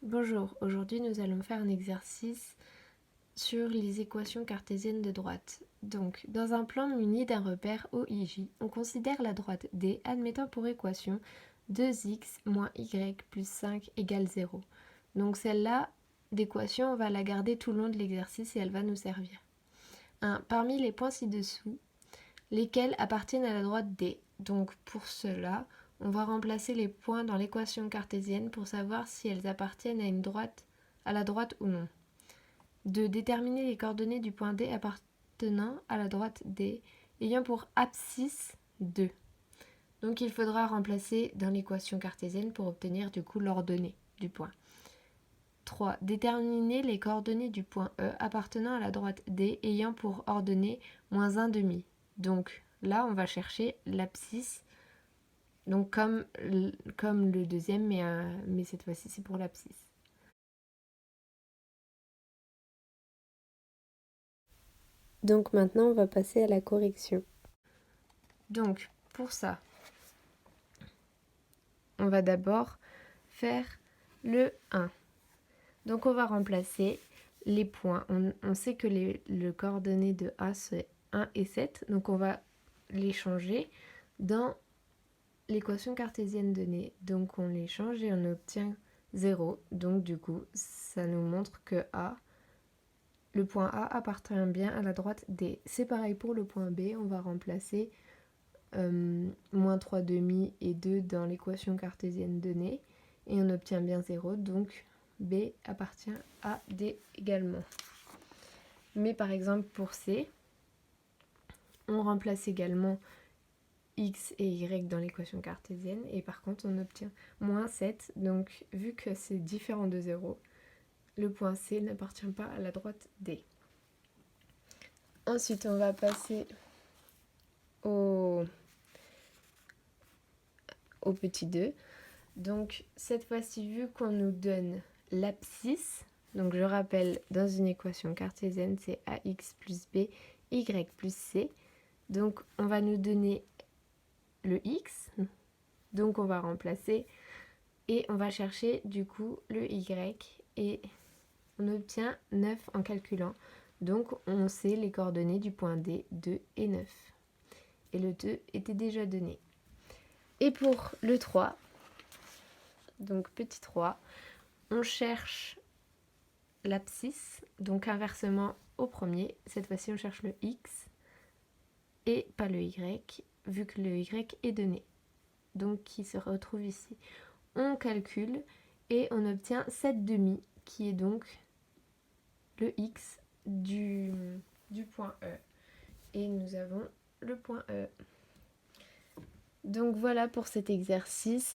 Bonjour, aujourd'hui nous allons faire un exercice sur les équations cartésiennes de droite. Donc, dans un plan muni d'un repère OIJ, on considère la droite D admettant pour équation 2x moins y plus 5 égale 0. Donc celle-là, d'équation, on va la garder tout le long de l'exercice et elle va nous servir. 1. Parmi les points ci-dessous, lesquels appartiennent à la droite D. Donc pour cela, on va remplacer les points dans l'équation cartésienne pour savoir si elles appartiennent à la droite ou non. 2. Déterminer les coordonnées du point D appartenant à la droite D, ayant pour abscisse 2. Donc il faudra remplacer dans l'équation cartésienne pour obtenir du coup l'ordonnée du point. 3. Déterminer les coordonnées du point E appartenant à la droite D, ayant pour ordonnée moins 1 demi. Donc là, on va chercher l'abscisse, donc comme le deuxième, mais cette fois-ci, c'est pour l'abscisse. Donc maintenant, on va passer à la correction. Donc, pour ça, on va d'abord faire le 1. Donc on va remplacer les points. On sait que le coordonnées de A, c'est 1 et 7, donc on va les changer dans l'équation cartésienne donnée. Donc on les change et on obtient 0. Donc du coup, ça nous montre que le point A appartient bien à la droite D. C'est pareil pour le point B, on va remplacer moins 3 demi et 2 dans l'équation cartésienne donnée et on obtient bien 0. Donc B appartient à D également. Mais par exemple pour C, on remplace également x et y dans l'équation cartésienne et par contre on obtient moins 7. Donc vu que c'est différent de 0, le point C n'appartient pas à la droite D. Ensuite on va passer au petit 2. Donc cette fois-ci, vu qu'on nous donne l'abscisse, donc je rappelle, dans une équation cartésienne, c'est ax plus b, y plus c. Donc on va nous donner le x, donc on va remplacer et on va chercher du coup le y et on obtient 9 en calculant. Donc on sait les coordonnées du point D, 2 et 9. Et le 2 était déjà donné. Et pour le 3, donc petit 3, on cherche l'abscisse, donc inversement au premier. Cette fois-ci, on cherche le x et pas le y, vu que le y est donné, donc qui se retrouve ici. On calcule et on obtient 7 demi, qui est donc le x du point E. Et nous avons le point E. Donc voilà pour cet exercice.